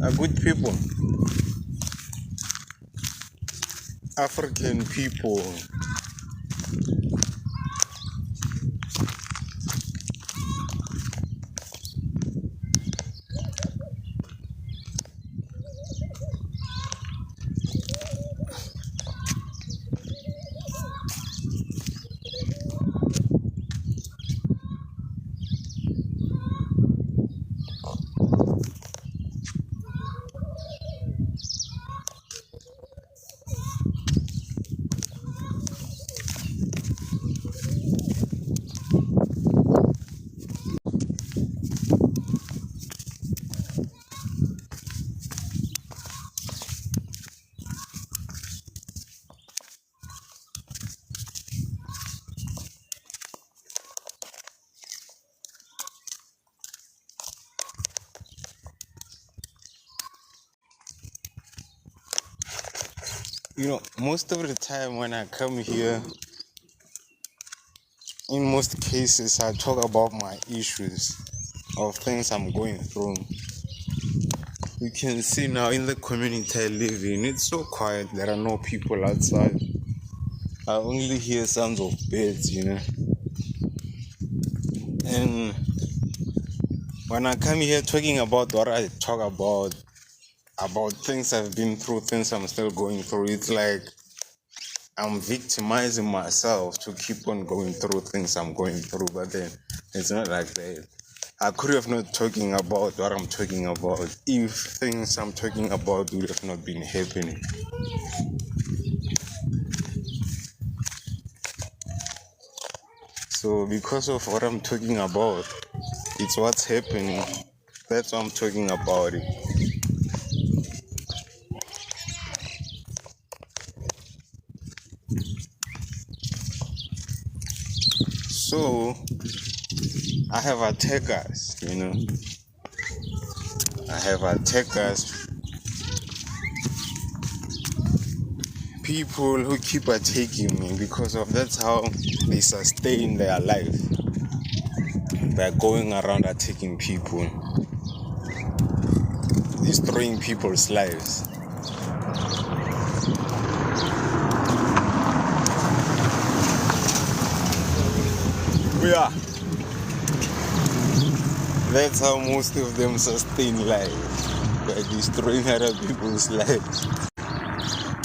Are good people, African people. You know, most of the time when I come here, in most cases, I talk about my issues of things I'm going through. You can see now in the community I live in, it's so quiet. There are no people outside. I only hear sounds of birds, you know. And when I come here talking about what I talk about things I've been through, things I'm still going through, it's like I'm victimizing myself to keep on going through things I'm going through. But then it's not like that. I could have not talking about what I'm talking about if things I'm talking about would have not been happening. So because of what I'm talking about, it's what's happening. That's why I'm talking about it. So I have attackers, you know. I have attackers, people who keep attacking me because of that's how they sustain their life. By going around attacking people, destroying people's lives. Yeah. That's how most of them sustain life, by destroying other people's lives.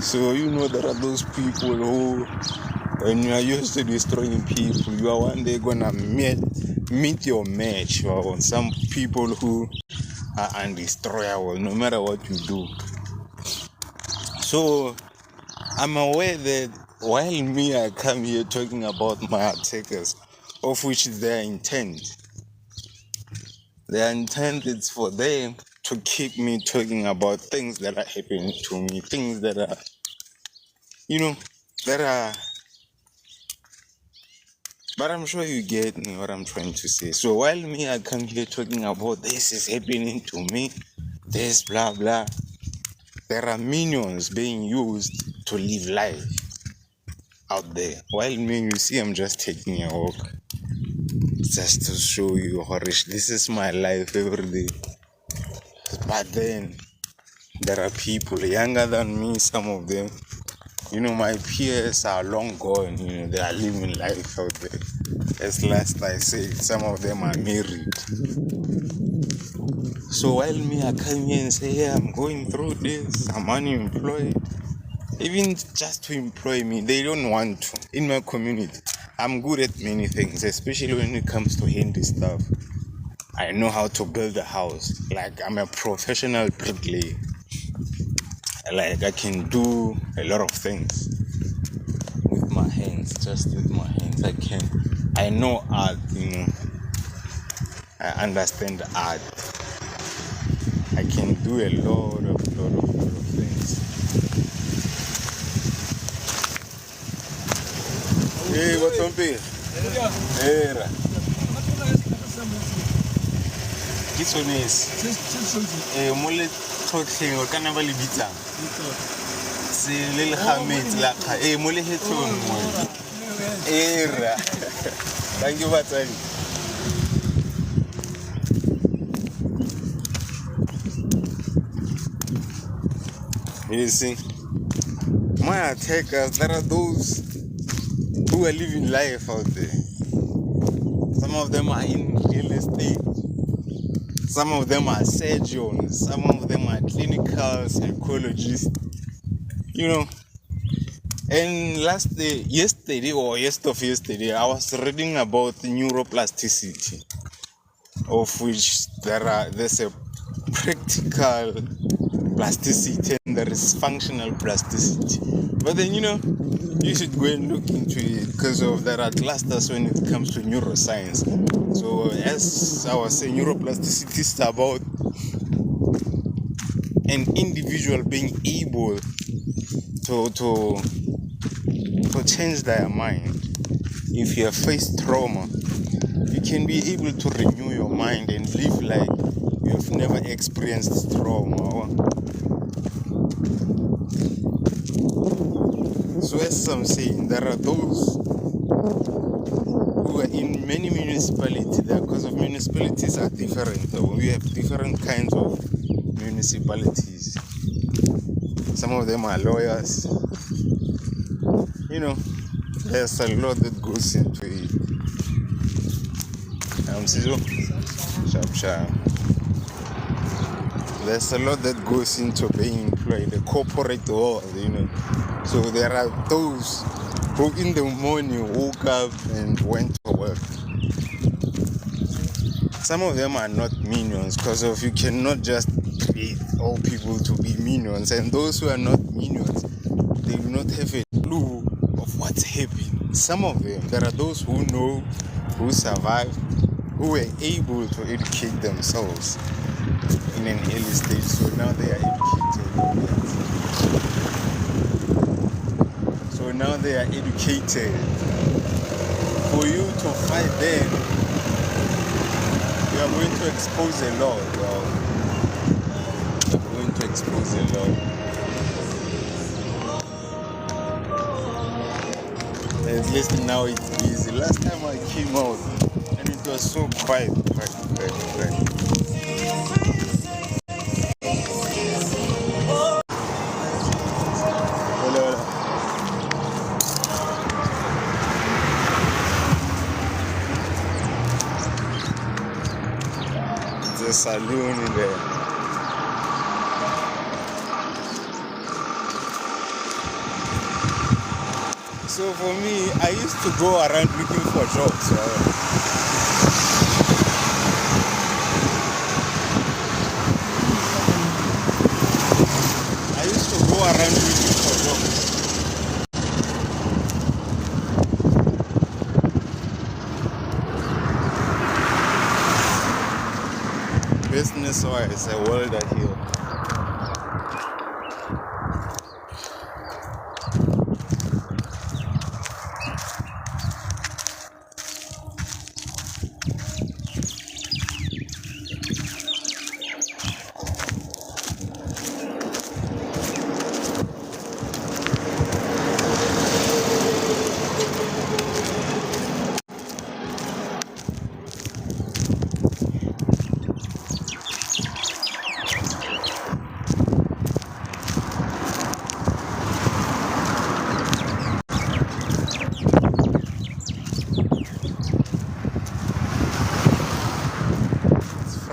So you know there are those people who, when you are used to destroying people, you are one day gonna meet your match. Or some people who are undestroyable no matter what you do. So I'm aware that while I come here talking about my attackers, of which their intent is for them to keep me talking about things that are happening to me, things that are, you know, but I'm sure you get me what I'm trying to say. So while I come here talking about this is happening to me, this blah blah, there are minions being used to live life out there. While you see I'm just taking a walk, just to show you how rich this is my life every day. But then there are people younger than me, some of them, you know, my peers are long gone, you know, they are living life out there. As last I said, some of them are married. So while I come here and say, yeah, I'm going through this, I'm unemployed, even just to employ me, they don't want to. In my community, I'm good at many things, especially when it comes to handy stuff. I know how to build a house. Like, I'm a professional bricklayer. Like, I can do a lot of things with my hands, just with my hands. I know art, you know. I understand art. I can do a lot of things. Hey, what's up, here? Hey, this one is. Mole talking or can never be done. little hamid like hey mole hetong mo era thank you batsadi you see my attackers there are those who are living life out there. Some of them are in real estate, some of them are surgeons, some of them are clinical psychologists, you know. And yesterday, I was reading about neuroplasticity, of which there's a practical plasticity and there is functional plasticity. But then, you know, you should go and look into it because there are clusters when it comes to neuroscience. So as I was saying, neuroplasticity is about an individual being able to change their mind. If you have faced trauma, you can be able to renew your mind and live like you have never experienced trauma. So as I'm saying, there are those who are in many municipalities because of municipalities are different. We have different kinds of municipalities. Some of them are lawyers. You know, there's a lot that goes into it. Sharp. There's a lot that goes into being employed, the corporate world, you know. So there are those who in the morning woke up and went to work. Some of them are not minions because of you cannot just create all people to be minions. And those who are not minions, they do not have a clue of what's happening. Some of them, there are those who know, who survive, who were able to educate themselves in an early stage. So now they are educated. For you to fight them, you are going to expose a lot. At least now it's easy. Last time I came out and it was so quiet. There's a saloon in there. So for me, I used to go around looking for jobs. Business-wise, a world here.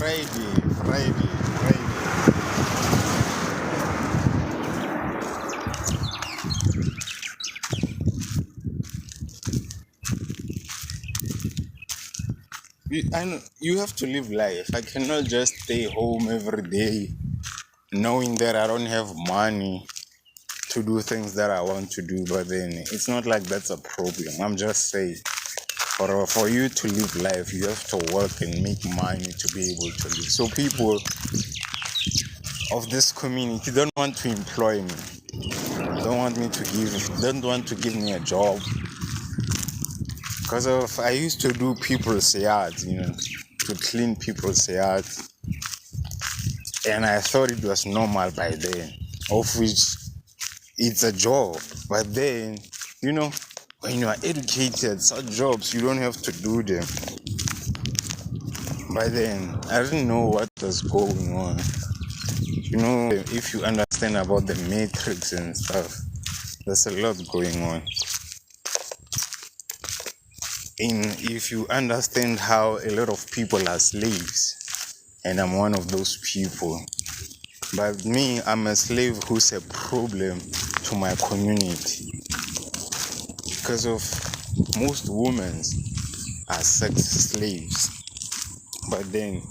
Friday. You have to live life. I cannot just stay home every day knowing that I don't have money to do things that I want to do, but then it's not like that's a problem. I'm just saying, for you to live life, you have to work and make money to be able to live. So people of this community don't want to employ me, don't want to give me a job, because I used to do people's yards, to clean people's yards, and I thought it was normal by then, of which it's a job. But then, when you are educated, such jobs, you don't have to do them. But then, I didn't know what was going on. If you understand about the matrix and stuff, there's a lot going on. If you understand how a lot of people are slaves, and I'm one of those people. But me, I'm a slave who's a problem to my community. Because of most women are sex slaves. But then,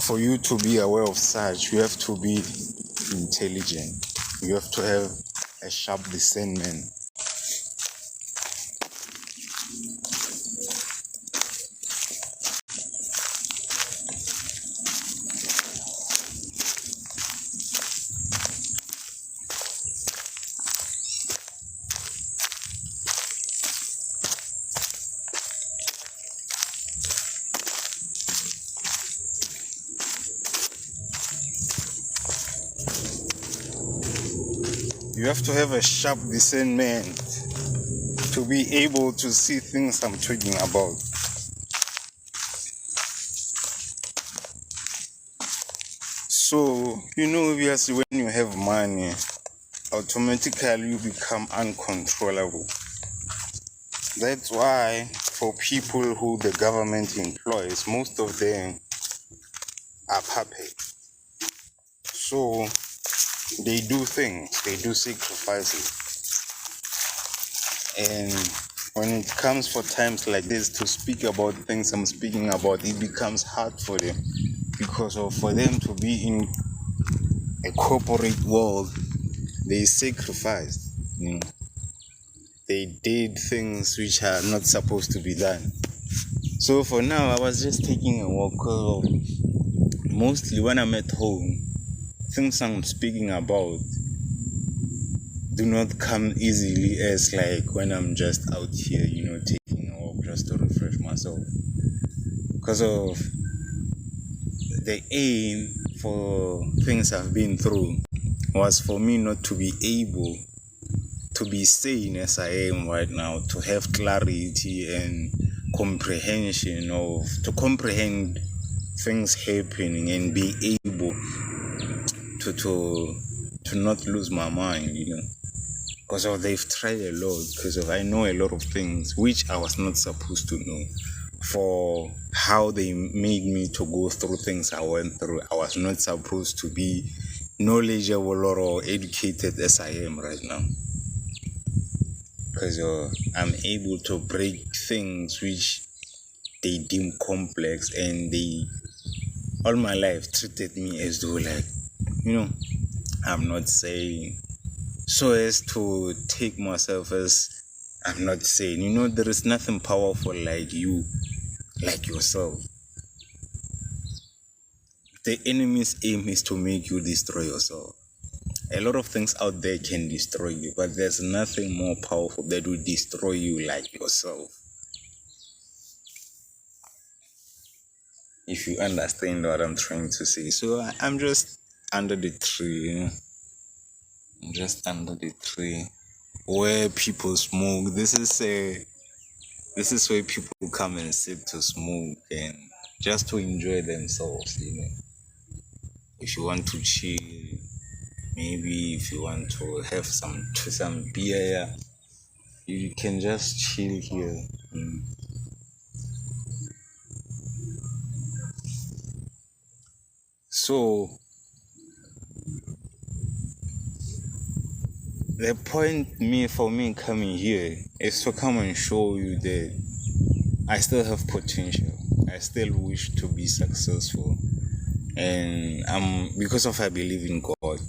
for you to be aware of such, you have to be intelligent. You have to have a sharp discernment. You have to have a sharp discernment to be able to see things I'm talking about. So, obviously when you have money, automatically you become uncontrollable. That's why for people who the government employs, most of them are puppets. So they do things, they do sacrifices. And when it comes for times like this to speak about things I'm speaking about, it becomes hard for them. Because for them to be in a corporate world, they sacrificed. They did things which are not supposed to be done. So for now, I was just taking a walk because mostly when I'm at home, things I'm speaking about do not come easily as like when I'm just out here, taking a walk just to refresh myself. Because of the aim for things I've been through was for me not to be able to be sane as I am right now, to have clarity and comprehension to comprehend things happening and be able to not lose my mind, because they've tried a lot, because I know a lot of things which I was not supposed to know. For how they made me to go through things I went through, I was not supposed to be knowledgeable or educated as I am right now. Because I'm able to break things which they deem complex, and they all my life treated me as though like, I'm not saying, so as to take myself as I'm not saying, there is nothing powerful like you, like yourself. The enemy's aim is to make you destroy yourself. A lot of things out there can destroy you, but there's nothing more powerful that will destroy you like yourself. If you understand what I'm trying to say. So I'm just under the tree, I'm just under the tree where people smoke. This is where people come and sit to smoke and just to enjoy themselves, If you want to chill, maybe if you want to have some beer, you can just chill here. So the point for me coming here is to come and show you that I still have potential. I still wish to be successful. And because I believe in God.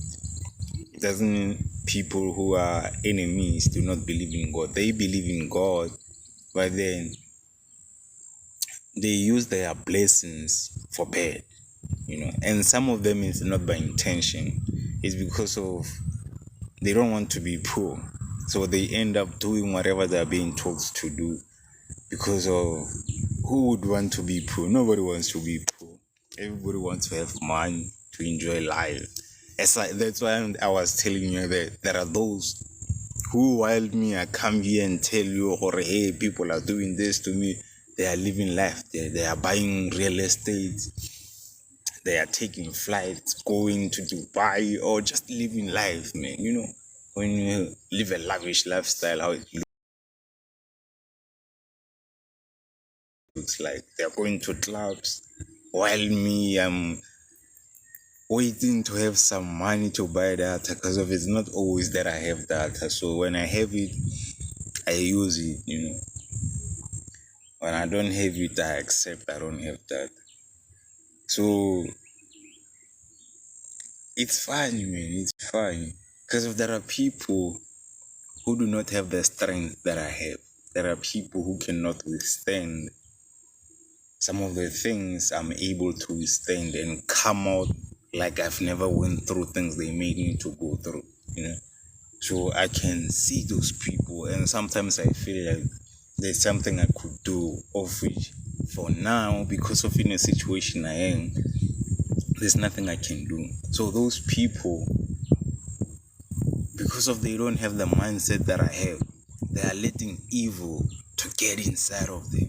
It doesn't mean people who are enemies do not believe in God. They believe in God, but then they use their blessings for bad, And some of them is not by intention. It's because of they don't want to be poor. So they end up doing whatever they're being told to do. Because of who would want to be poor? Nobody wants to be poor. Everybody wants to have money to enjoy life. That's why I was telling you that there are those who, while me, I come here and tell you, or hey, people are doing this to me. They are living life. They are buying real estate. They are taking flights, going to Dubai, or just living life, man. You know, when you live a lavish lifestyle, how it looks like. They are going to clubs, while me, I'm waiting to have some money to buy data, because of it's not always that I have data. So when I have it, I use it, you know. When I don't have it, I accept I don't have that. So it's fine, man. It's fine. Because if there are people who do not have the strength that I have, there are people who cannot withstand some of the things I'm able to withstand and come out like I've never went through things they made me to go through, you know. So I can see those people, and sometimes I feel like there's something I could do, of which for now, because of in a situation I am, there's nothing I can do. So those people, because of they don't have the mindset that I have, they are letting evil to get inside of them.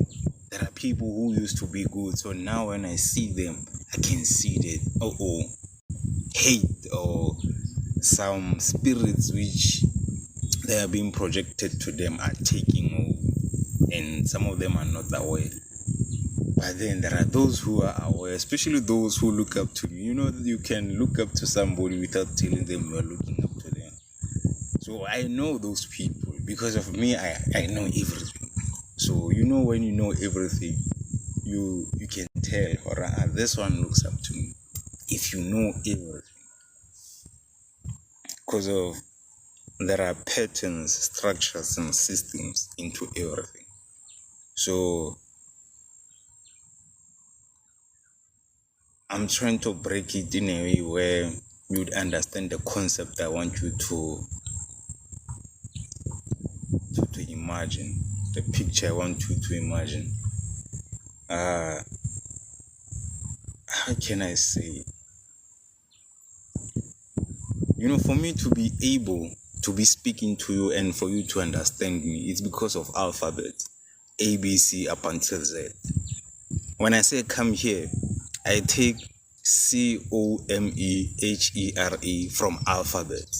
There are people who used to be good, so now when I see them, I can see that hate or some spirits which they are being projected to them are taking over, and some of them are not aware. But then there are those who are aware, especially those who look up to me. You know, you can look up to somebody without telling them you are looking up to them. So I know those people. Because of me, I know everything. So you know, when you know everything, you can tell, alright, this one looks up to me. If you know everything. Because of there are patterns, structures, and systems into everything. So I'm trying to break it in a way where you'd understand the concept I want you to imagine, the picture I want you to imagine. How can I say? You know, for me to be able to be speaking to you and for you to understand me, it's because of alphabet, A, B, C up until Z. When I say come here, I take COMEHERE from alphabet.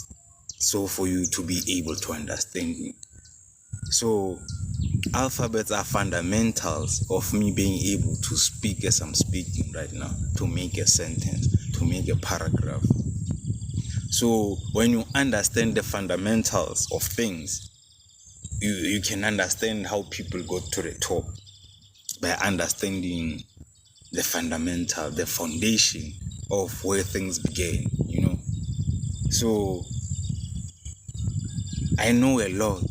So for you to be able to understand me. So alphabets are fundamentals of me being able to speak as I'm speaking right now, to make a sentence, to make a paragraph. So when you understand the fundamentals of things, you can understand how people got to the top by understanding the fundamental, the foundation of where things began, you know. So I know a lot,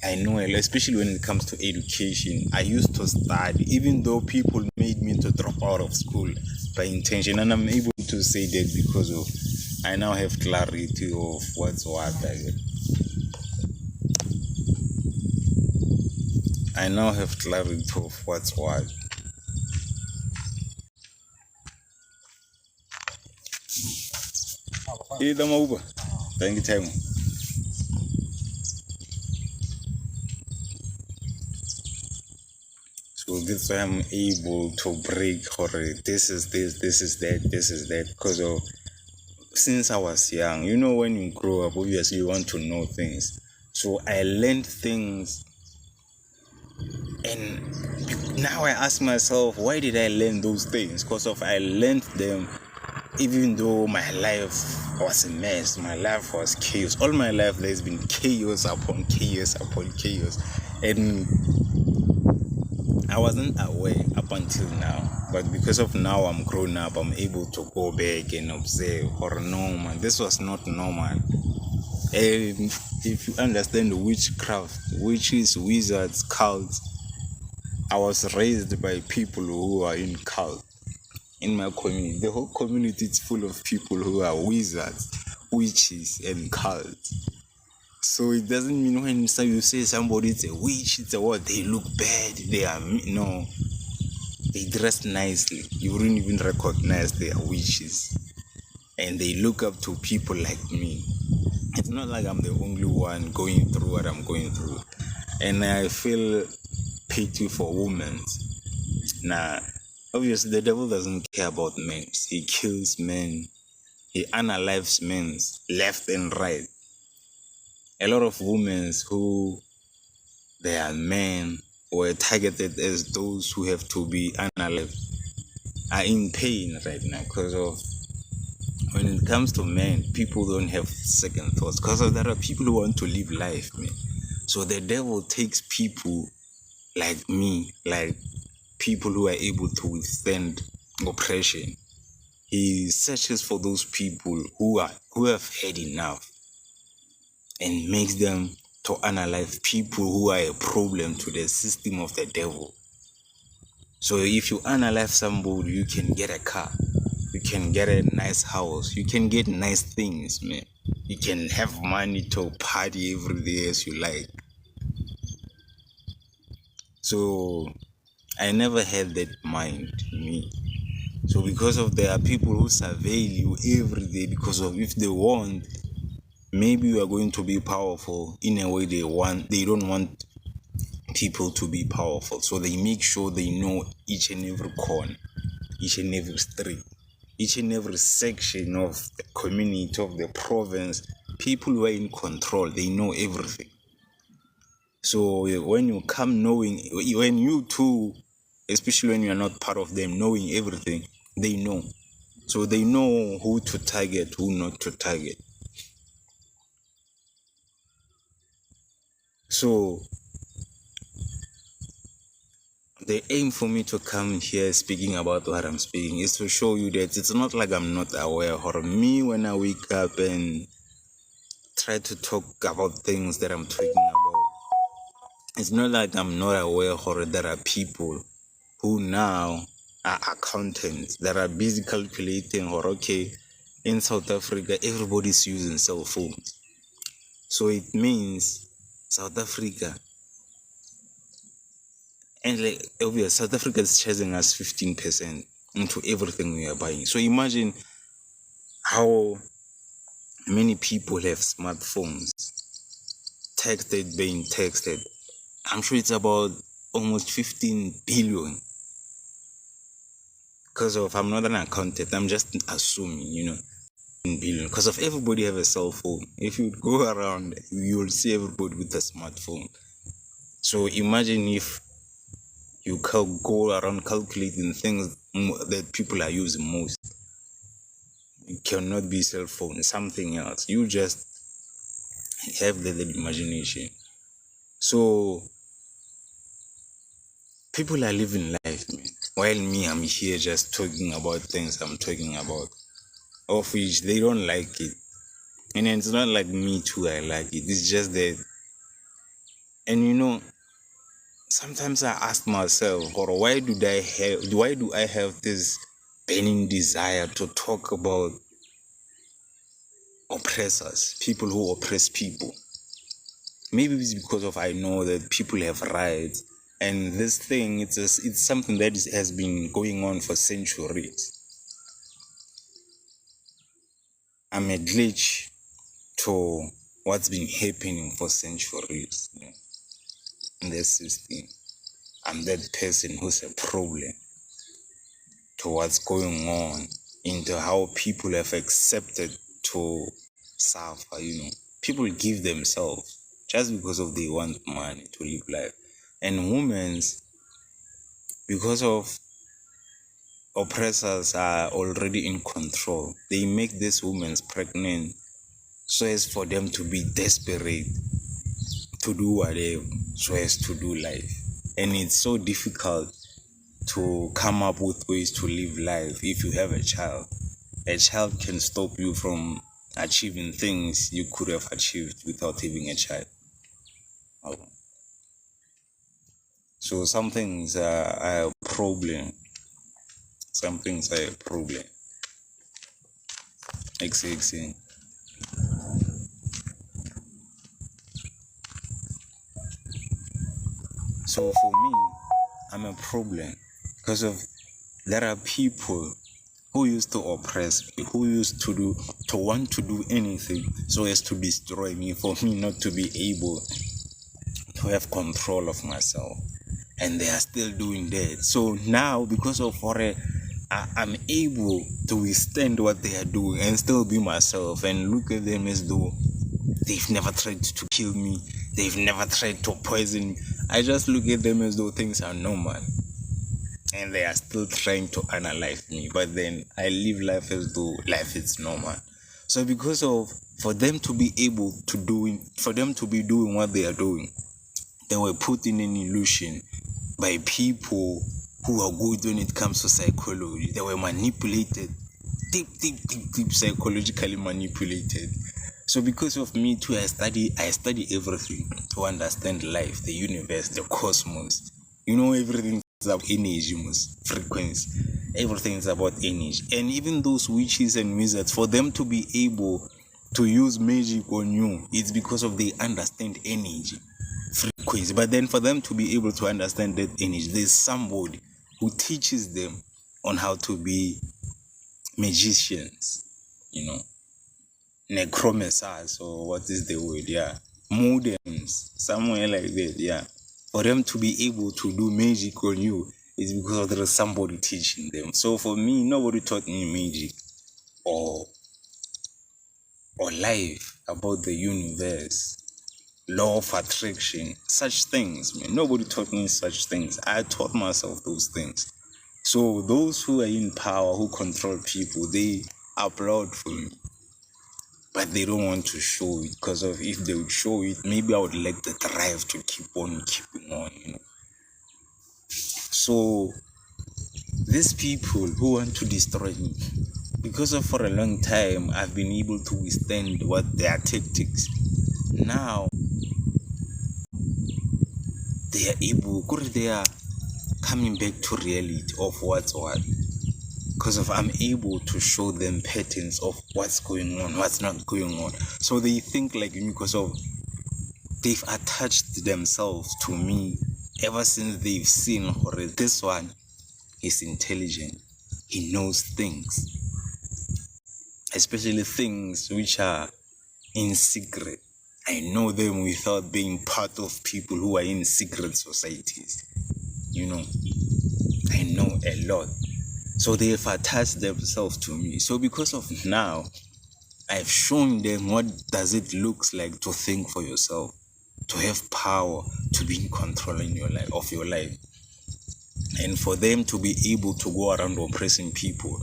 especially when it comes to education. I used to study, even though people made me to drop out of school by intention, and I'm able to say that because of I now have clarity of what's what. I now have clarity of what's what. Thank you, time. So this way I'm able to break this is this, this is that, this is that, because of since I was young, you know, when you grow up, obviously you want to know things. So I learned things, and now I ask myself, why did I learn those things? Because of I learned them, even though my life was a mess, my life was chaos. All my life there's been chaos upon chaos upon chaos, and I wasn't aware up until now. But because of now I'm grown up, I'm able to go back and observe, or no man, this was not normal. And if you understand witchcraft, witches, wizards, cults, I was raised by people who are in cult. In my community, the whole community is full of people who are wizards, witches, and cults. So it doesn't mean when you say somebody is a witch, it's a what, they look bad, no, they dress nicely. You wouldn't even recognize they are witches. and they look up to people like me. It's not like I'm the only one going through what I'm going through. And I feel pity for women. Now, obviously, the devil doesn't care about men. He kills men. He unalives men left and right. A lot of women who they are men were targeted as those who have to be unalived are in pain right now because of when it comes to men, people don't have second thoughts because there are people who want to live life, man. So the devil takes people like me, like people who are able to withstand oppression. He searches for those people who have had enough and makes them to analyze people who are a problem to the system of the devil. So if you analyze somebody, you can get a car, you can get a nice house, you can get nice things, man. You can have money to party every day as you like. So I never had that mind in me. So because of there are people who surveil you every day because of if they want, maybe you are going to be powerful in a way they don't want people to be powerful. So they make sure they know each and every corner, each and every street, each and every section of the community, of the province. People who are in control, they know everything. So when you come knowing, when you too, especially when you are not part of them, knowing everything, they know. So they know who to target, who not to target. So the aim for me to come here speaking about what I'm speaking is to show you that it's not like I'm not aware. Or me, when I wake up and try to talk about things that I'm talking about, it's not like I'm not aware or there are people who now are accountants that are busy calculating or okay, in South Africa, everybody's using cell phones. So it means South Africa, and like obviously South Africa is charging us 15% into everything we are buying. So imagine how many people have smartphones, being texted. I'm sure it's about almost 15 billion. Because of, I'm not an accountant, I'm just assuming, in billion. Because of everybody have a cell phone. If you go around, you'll see everybody with a smartphone. So imagine if you go around calculating things that people are using most. It cannot be cell phone, something else. You just have the imagination. So people are living life, man. While me, I'm here just talking about things I'm talking about, of which they don't like it. And it's not like me too, I like it. It's just that, and sometimes I ask myself, or why do I have this burning desire to talk about oppressors, people who oppress people? Maybe it's because of I know that people have rights, and this thing it's something that has been going on for centuries. I'm a glitch to what's been happening for centuries in the system. I'm that person who's a problem to what's going on, into how people have accepted to suffer. People give themselves just because of they want money to live life. And women's, because of oppressors are already in control, they make these women pregnant so as for them to be desperate to do whatever, so as to do life. And it's so difficult to come up with ways to live life if you have a child. A child can stop you from achieving things you could have achieved without having a child. So some things are a problem. Some things are a problem. Exactly. So for me, I'm a problem because of there are people who used to oppress me, who used to want to do anything so as to destroy me, for me not to be able to have control of myself. And they are still doing that. So now, because of I'm able to withstand what they are doing and still be myself and look at them as though they've never tried to kill me, they've never tried to poison me. I just look at them as though things are normal and they are still trying to analyze me, but then I live life as though life is normal. So because of, for them to be doing what they are doing, they were put in an illusion by people who are good when it comes to psychology. They were manipulated, deep psychologically manipulated. So because of me too, I study everything to understand life, the universe, the cosmos. Everything is about energy, frequency. Everything is about energy. And even those witches and wizards, for them to be able to use magic on you, it's because of they understand energy, frequency. But then for them to be able to understand that energy, there's somebody who teaches them on how to be magicians, necromancers, or what is the word? Yeah, modems, somewhere like that. Yeah, for them to be able to do magic on you is because there is somebody teaching them. So for me, nobody taught me magic or life, about the universe, law of attraction, such things, man. Nobody taught me such things. I taught myself those things. So those who are in power, who control people, they applaud for me. But they don't want to show it, because of if they would show it, maybe I would like the drive to keep on keeping on, So these people who want to destroy me, because of for a long time I've been able to withstand what their tactics. Now they are coming back to reality of what's what. Because of I'm able to show them patterns of what's going on, what's not going on. So they think like me, because of they've attached themselves to me ever since they've seen this one is intelligent. He knows things, especially things which are in secret. I know them without being part of people who are in secret societies. I know a lot. So they've attached themselves to me. So because of now, I've shown them what does it looks like to think for yourself, to have power, to be in control in your life, of your life. And for them to be able to go around oppressing people,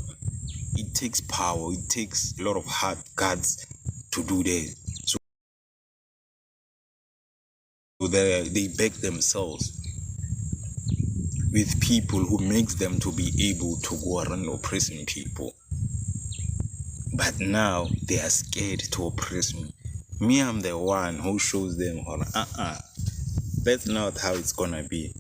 it takes power, it takes a lot of hard guts to do that. So they back themselves with people who makes them to be able to go around oppressing people. But now they are scared to oppress me. Me, I'm the one who shows them, that's not how it's gonna be.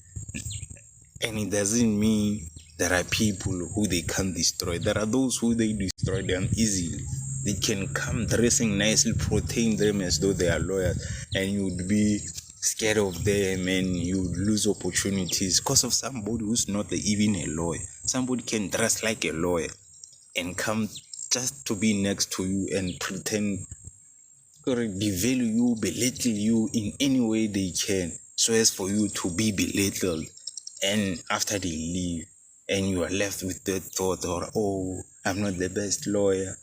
And it doesn't mean there are people who they can't destroy. There are those who they destroy them easily. They can come dressing nicely, portraying them as though they are lawyers, and you would be scared of them and you would lose opportunities because of somebody who's not even a lawyer. Somebody can dress like a lawyer and come just to be next to you and pretend or devalue you, belittle you in any way they can, so as for you to be belittled. And after they leave, and you are left with that thought, or I'm not the best lawyer,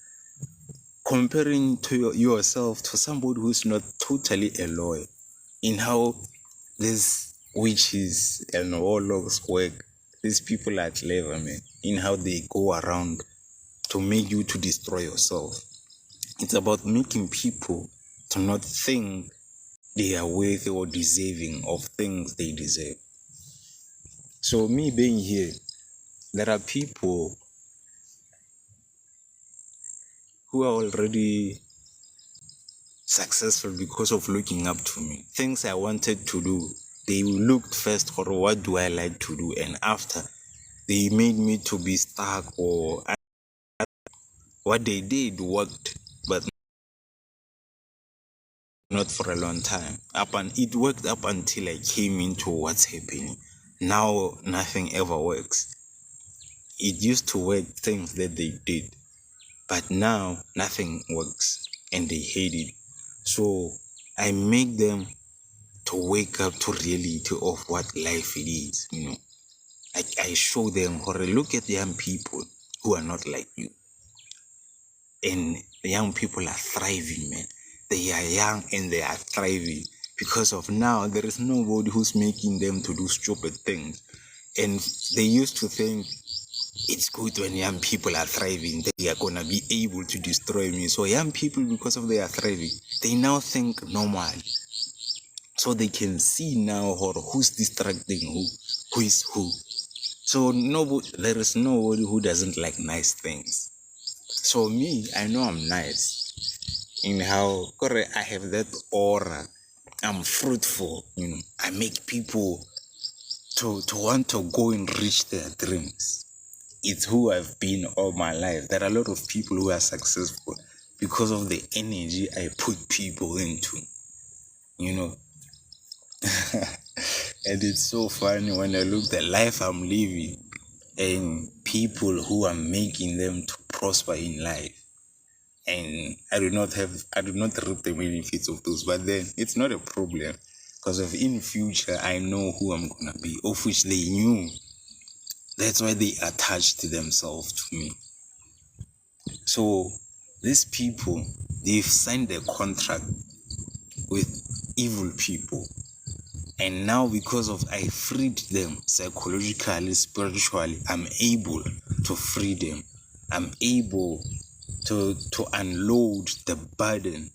comparing to yourself to somebody who's not totally a lawyer. In how these witches and warlocks work, these people are clever, man, in how they go around to make you to destroy yourself. It's about making people to not think they are worthy or deserving of things they deserve. So me being here, there are people who are already successful because of looking up to me. Things I wanted to do, they looked first for what do I like to do, and after they made me to be stuck, or what they did worked, but not for a long time. It worked up until I came into what's happening. Now nothing ever works. it used to work, things that they did, but now nothing works and they hate it. So I make them to wake up to reality of what life it is, I show them, or look at young people who are not like you. And the young people are thriving, man. They are young and they are thriving because of now there is nobody who's making them to do stupid things. And they used to think it's good when young people are thriving, they are gonna be able to destroy me. So young people, because of they are thriving, they now think normal. So they can see now who's distracting who is who. So there is nobody who doesn't like nice things. So me, I know I'm nice in how I have that aura. I'm fruitful, I make people to want to go and reach their dreams. It's who I've been all my life. There are a lot of people who are successful because of the energy I put people into, And it's so funny when I look at the life I'm living and people who are making them to prosper in life. And I do not reap the benefits of those, but then it's not a problem because of in future I know who I'm gonna be, of which they knew. That's why they attached themselves to me. So these people, they've signed a contract with evil people. And now because of I freed them psychologically, spiritually, I'm able to free them. I'm able to unload the burden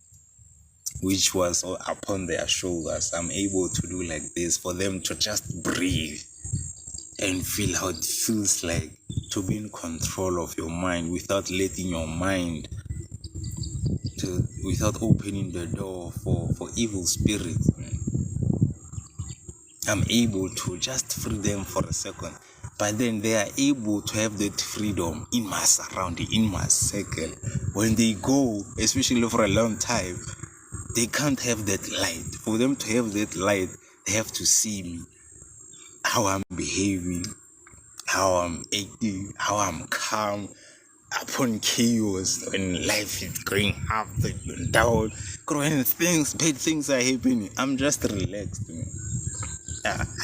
which was upon their shoulders. I'm able to do like this for them to just breathe and feel how it feels like to be in control of your mind without letting your mind without opening the door for evil spirits. I'm able to just free them for a second, but then they are able to have that freedom in my surrounding, in my circle. When they go, especially for a long time, they can't have that light. For them to have that light, they have to see me, how I'm behaving, how I'm acting, how I'm calm upon chaos when life is going up and down. When bad things are happening, I'm just relaxed.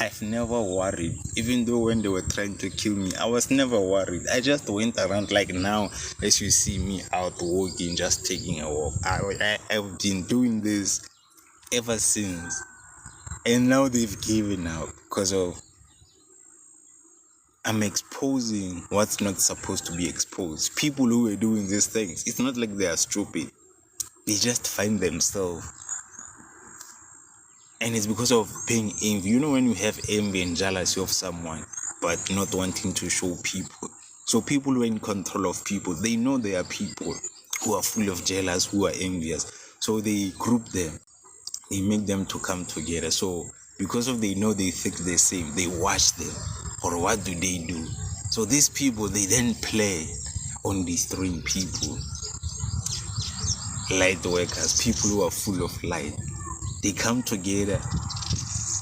I've never worried. Even though when they were trying to kill me, I was never worried. I just went around like now, as you see me out walking, just taking a walk. I've been doing this ever since. And now they've given up because of I'm exposing what's not supposed to be exposed. People who are doing these things, it's not like they are stupid. They just find themselves. And it's because of being envy. When you have envy and jealousy of someone, but not wanting to show people. So people who are in control of people, they know there are people who are full of jealous, who are envious. So they group them. They make them to come together. So because of they know they think the same, they watch them. Or what do they do? So these people, they then play on destroying people. Light workers, people who are full of light. They come together,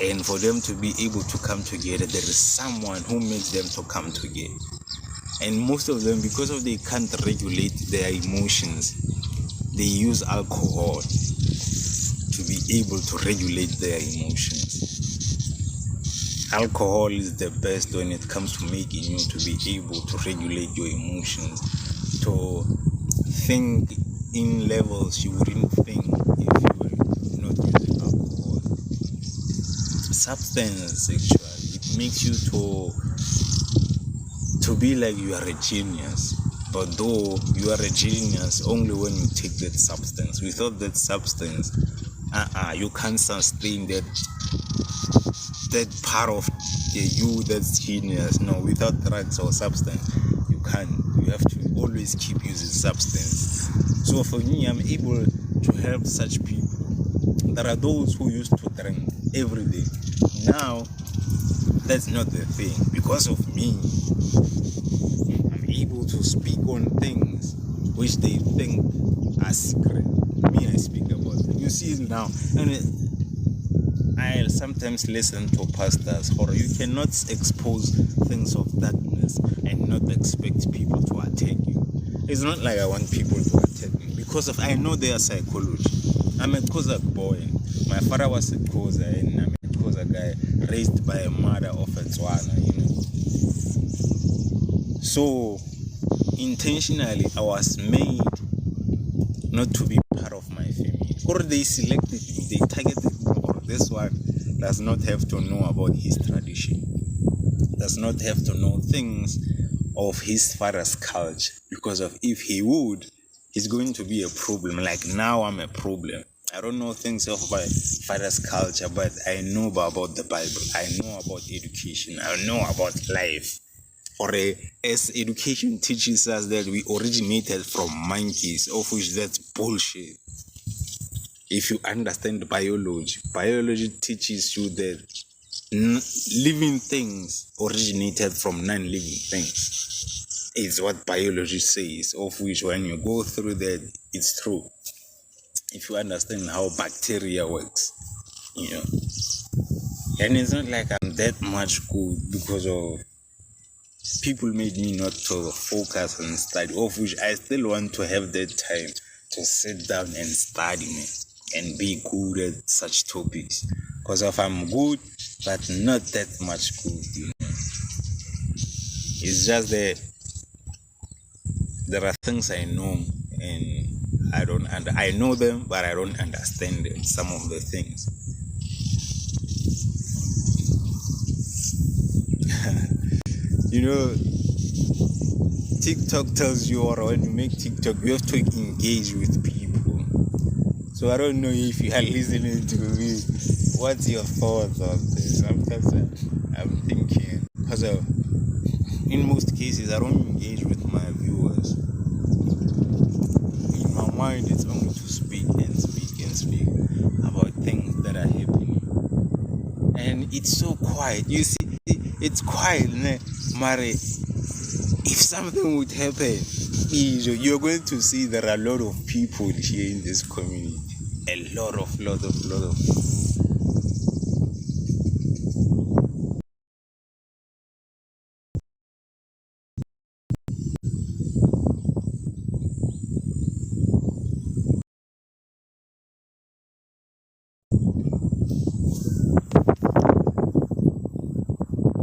and for them to be able to come together, there is someone who makes them to come together. And most of them, because of they can't regulate their emotions, they use alcohol to be able to regulate their emotions. Alcohol is the best when it comes to making you to be able to regulate your emotions, to think in levels you wouldn't think if you were not using alcohol. Substance, actually, it makes you to be like you are a genius. But though you are a genius only when you take that substance. Without that substance, you can't sustain that part of you that's genius. No, without drugs or substance, you can't. You have to always keep using substance. So for me, I'm able to help such people. There are those who used to drink every day. Now, that's not the thing. Because of me, I'm able to speak on things which they think are secret. Me, I speak about them. You see now, and I sometimes listen to pastors, or you cannot expose things of darkness and not expect people to attack you. It's not like I want people to attack me because of I know their psychology. I'm a Kozak boy. My father was a Kozak, and I'm a Kozak guy raised by a mother of a Tswana, So intentionally, I was made not to be part of my family. Or they selected me, they targeted me, or this one does not have to know about his tradition, does not have to know things of his father's culture, because of if he would, he's going to be a problem. Like now I'm a problem. I don't know things of my father's culture, but I know about the Bible. I know about education. I know about life. Or as education teaches us that we originated from monkeys, of which that's bullshit. If you understand biology teaches you that living things originated from non-living things. It's what biology says, of which when you go through that, it's true. If you understand how bacteria works, And it's not like I'm that much good because of people made me not to focus and study, of which I still want to have that time to sit down and study, man, and be good at such topics. Because if I'm good, but not that much good, It's just that there are things I know and I know them, but I don't understand them, some of the things. TikTok tells you, or when you make TikTok, you have to engage with people. So I don't know if you are listening to me. What's your thoughts on this? Sometimes I'm thinking, because in most cases, I don't engage with my viewers. In my mind, it's only to speak about things that are happening. And it's so quiet. You see, it's quiet, Mare. If something would happen, you're going to see there are a lot of people here in this community. A lot of.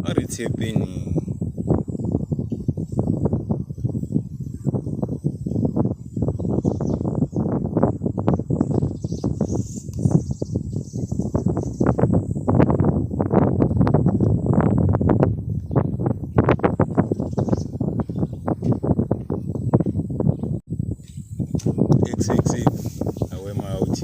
What is happening? I wear my out.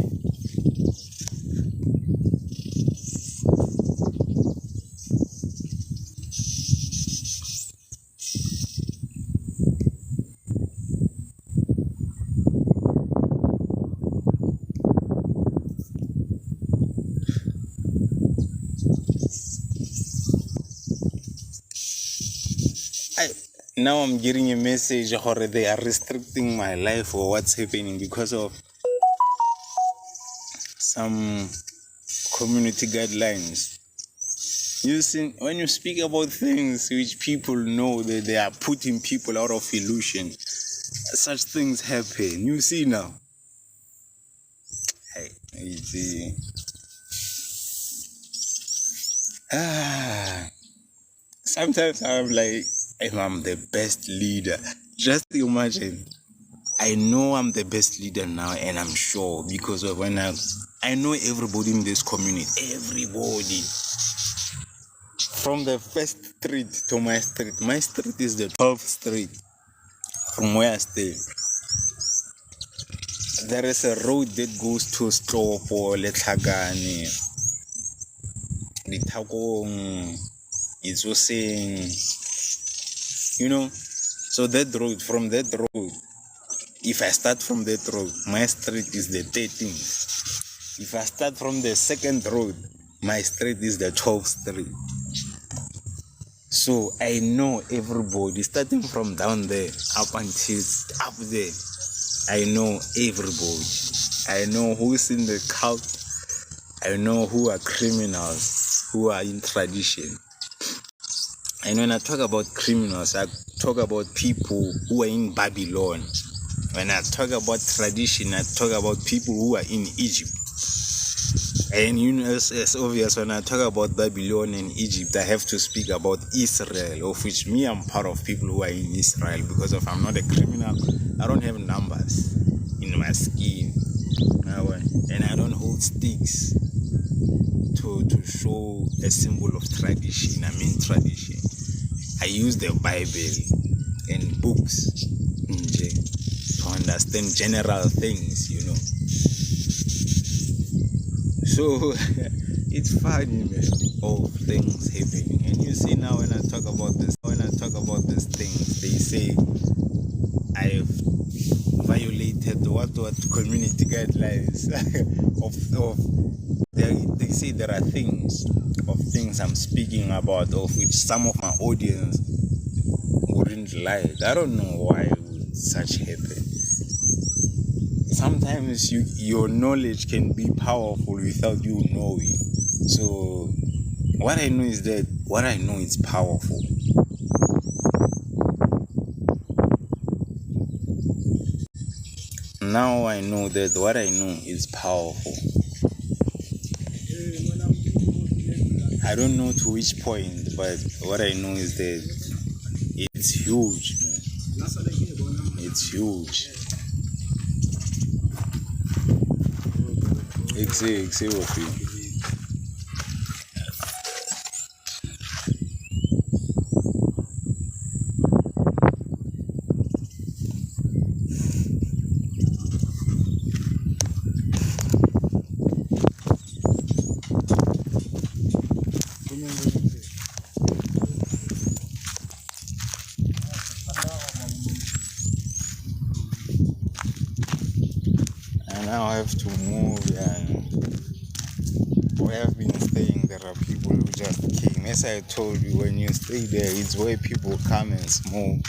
Now I'm getting a message or they are restricting my life or what's happening because of some community guidelines. You see, when you speak about things which people know that they are putting people out of illusion, such things happen. You see now. You see. Sometimes I'm like, I'm the best leader. Just imagine. I know I'm the best leader now, and I'm sure because of when I know everybody in this community. Everybody. From the first street to my street. My street is the 12th street from where I stay. There is a road that goes to Stropo, Letlhakane, Lithakong, it's also saying, so that road, from that road, if I start from that road, my street is the 13th. If I start from the second road, my street is the 12th street. So I know everybody, starting from down there, up until up there. I know everybody. I know who's in the cult. I know who are criminals, who are in tradition. And when I talk about criminals, I talk about people who are in Babylon. When I talk about tradition, I talk about people who are in Egypt. And it's obvious when I talk about Babylon and Egypt, I have to speak about Israel, of which me, I'm part of people who are in Israel, because of I'm not a criminal. I don't have numbers in my skin, and I don't hold sticks to show a symbol of tradition. I mean tradition. I use the Bible and books to understand general things, So it's funny, man, all things happening. And you see now when I talk about these things, they say I've violated what community guidelines of they say there are things I'm speaking about, of which some of my audience wouldn't like. I don't know why would such happen. Sometimes your knowledge can be powerful without you knowing. So what I know is that what I know is powerful. Now I know that what I know is powerful. I don't know to which point, but what I know is that it's huge, man. It's huge. Exactly. And now I have to move, and where I've been staying, there are people who just came. As I told you, when you stay there, it's where people come and smoke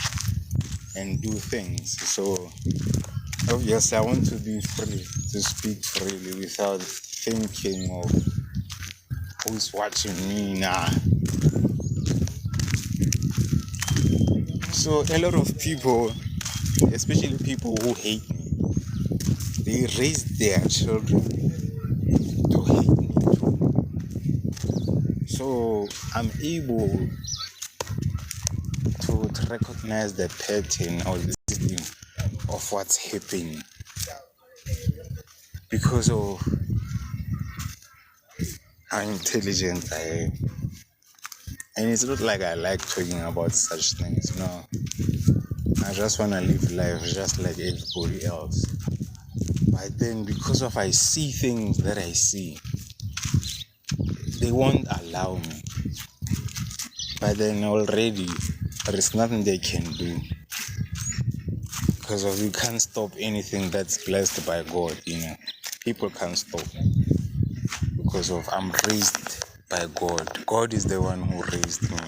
and do things. So obviously I want to be free, to speak freely without thinking of who's watching me now. So a lot of people, especially people who hate me, they raise their children to hate me too. So I'm able to recognize the pattern or the system of what's happening because of how intelligent I am. And it's not like I like talking about such things, no. I just want to live life just like everybody else. But then because of I see things that I see, they won't allow me. But then already there is nothing they can do. Because of you can't stop anything that's blessed by God, People can't stop. Because of I'm raised by God. God is the one who raised me.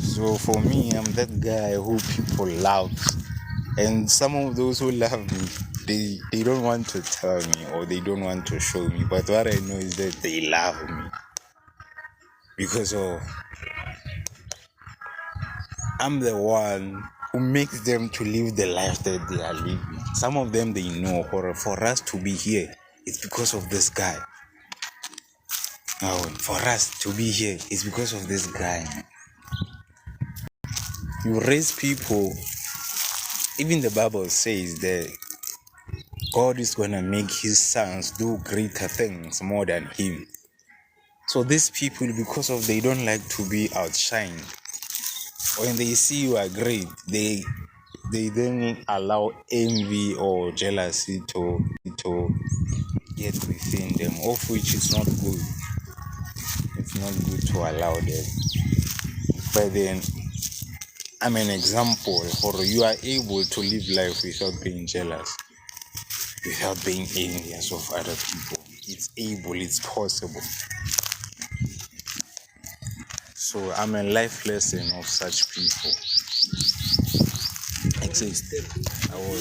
So for me, I'm that guy who people love. And some of those who love me, they don't want to tell me or they don't want to show me. But what I know is that they love me. Because I'm the one who makes them to live the life that they are living. Some of them, they know for us to be here, it's because of this guy. For us to be here, it's because of this guy. You raise people, even the Bible says that God is going to make his sons do greater things more than him. So these people, because of they don't like to be outshined, when they see you are great, they don't allow envy or jealousy to get within them, of which is not good. It's not good to allow them. But then I'm an example for you are able to live life without being jealous, without being envious of other people. It's possible. So I'm a life lesson of such people. exist. I will.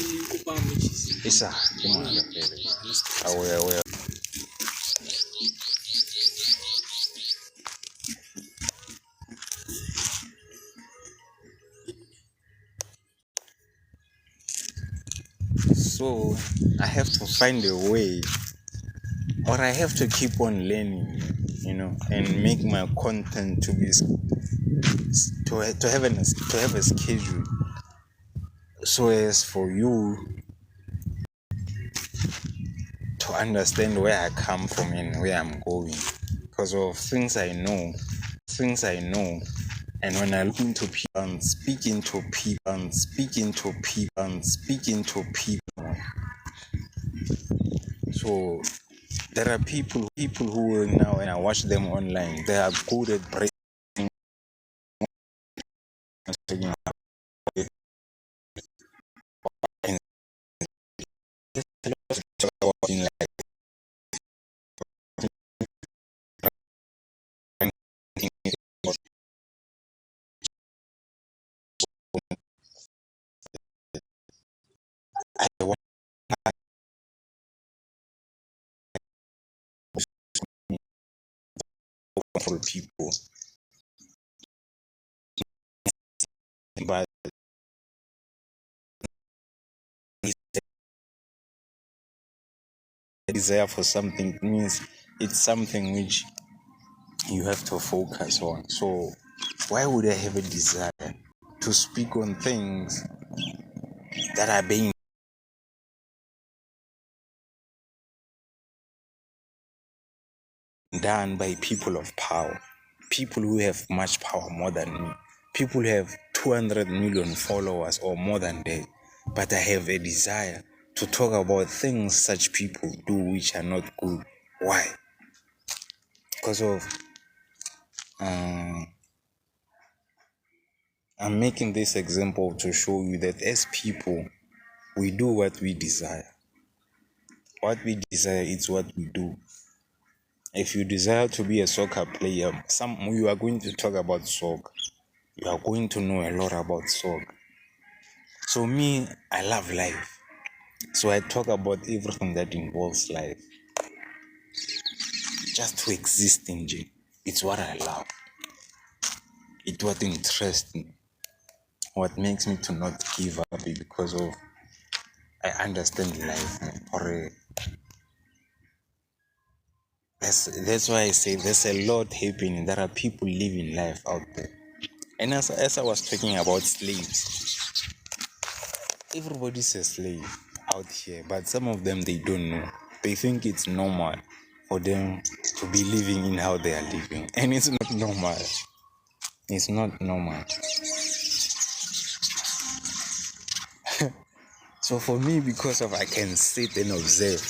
Isa, come on. I will. So I have to find a way, or I have to keep on learning, and make my content to be to have a schedule, so as for you to understand where I come from and where I'm going, because of things I know. And when I look into people and speaking to people, so there are people who will now, and I watch them online, they are good at breaking and like I want to control people, but the desire for something means it's something which you have to focus on. So why would I have a desire to speak on things that are being done by people of power, people who have much power more than me, people who have 200 million followers or more than that, but I have a desire to talk about things such people do which are not good? Why? Because of I'm making this example to show you that as people, we do what we desire. What we desire is what we do. If you desire to be a soccer player, you are going to talk about soccer. You are going to know a lot about soccer. So me, I love life. So I talk about everything that involves life. Just to exist in G. It's what I love. It's what interests me. What makes me to not give up is because of I understand life. Or that's why I say there's a lot happening. There are people living life out there. And as I was talking about slaves, everybody's a slave out here, but some of them, they don't know. They think it's normal for them to be living in how they are living, and it's not normal. It's not normal. So for me, because of I can sit and observe,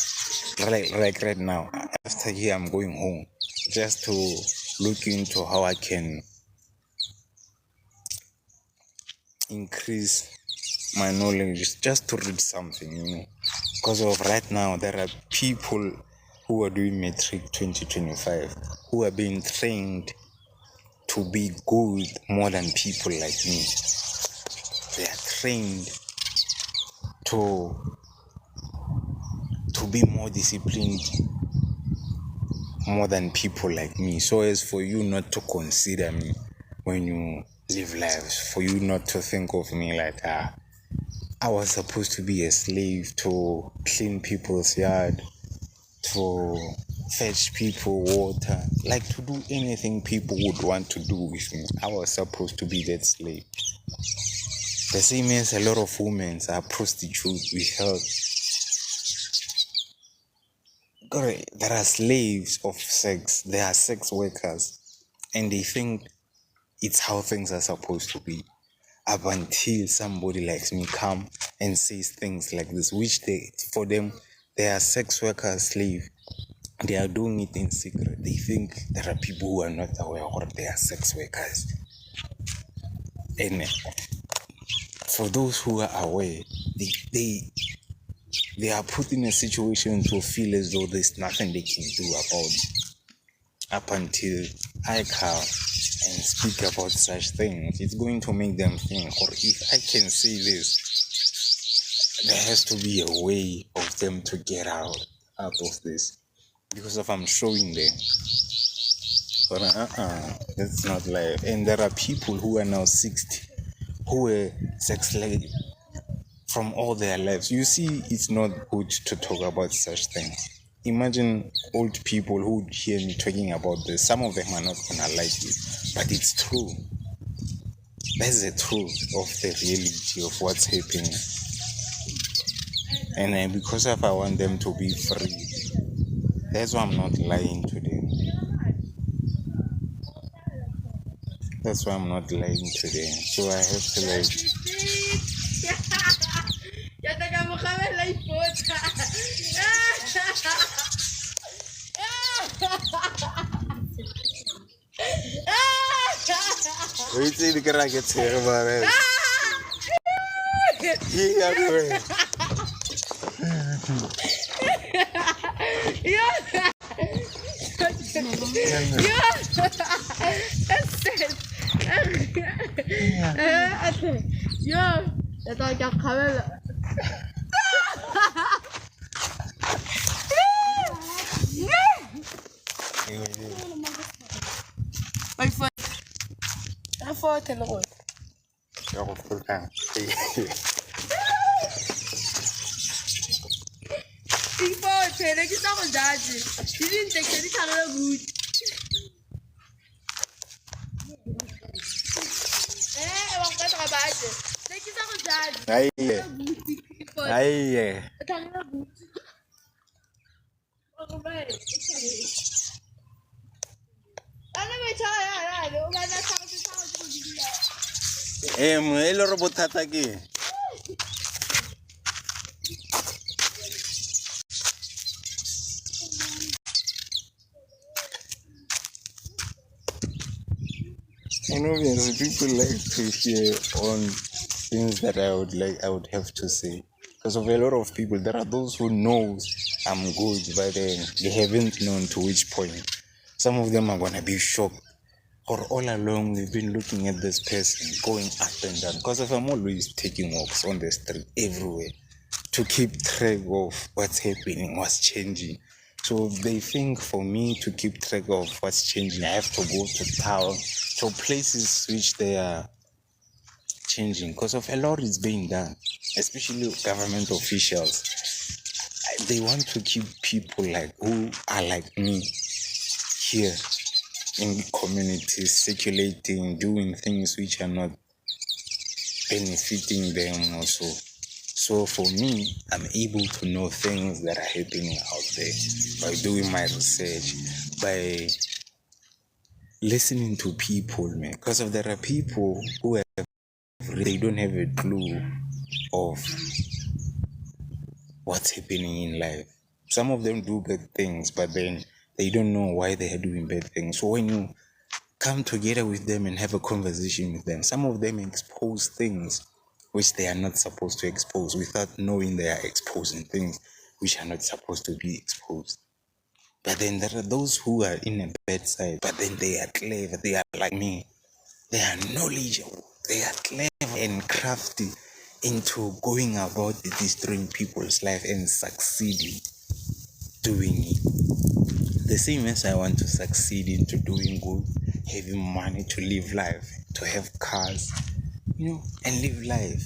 like right now, after here I'm going home just to look into how I can increase my knowledge, just to read something, because of right now there are people who are doing Matric 2025 who are being trained to be good more than people like me. They are trained to be more disciplined more than people like me. So as for you not to consider me when you live lives, for you not to think of me like I was supposed to be a slave to clean people's yard, to fetch people water, like to do anything people would want to do with me. I was supposed to be that slave. The same as a lot of women are prostitutes with help. There are slaves of sex. They are sex workers, and they think it's how things are supposed to be. Up until somebody like me come and says things like this, which for them, they are sex workers, slave. They are doing it in secret. They think there are people who are not aware or they are sex workers. And for those who are aware, they are put in a situation to feel as though there's nothing they can do about it. Up until I come and speak about such things, it's going to make them think, or if I can say this, there has to be a way of them to get out of this. Because if I'm showing them, but that's not life. And there are people who are now 60 who were sex slaves from all their lives. You see, it's not good to talk about such things. Imagine old people who would hear me talking about this. Some of them are not gonna like it, but it's true. That's the truth of the reality of what's happening. And because if I want them to be free, that's why I'm not lying to them. That's why I'm not lying to them. So I have to like. Wait till the guy gets here about it. Yeah, My foot. I fought a lot. Before telling you some that you didn't take any kind of good. I want to talk about it. Thank you so much, Dad. Aye. Mo robot ke. People like to hear on things that I would have to say. Because of a lot of people, there are those who know I'm good, but they haven't known to which point. Some of them are gonna be shocked. Or all along we've been looking at this person going up and down. Because if I'm always taking walks on the street everywhere to keep track of what's happening, what's changing. So they think for me to keep track of what's changing, I have to go to town, to places which they are changing. Because of a lot is being done, especially government officials. They want to keep people like who are like me here in communities, circulating, doing things which are not benefiting them also. So for me, I'm able to know things that are happening out there by doing my research, by listening to people, man. Because if there are people who they don't have a clue of what's happening in life. Some of them do bad things, but then they don't know why they are doing bad things. So when you come together with them and have a conversation with them, some of them expose things which they are not supposed to expose without knowing they are exposing things which are not supposed to be exposed. But then there are those who are in a bad side, but then they are clever, they are like me. They are knowledgeable, they are clever and crafty into going about destroying people's life and succeeding doing it. The same as I want to succeed into doing good, having money to live life, to have cars, and live life.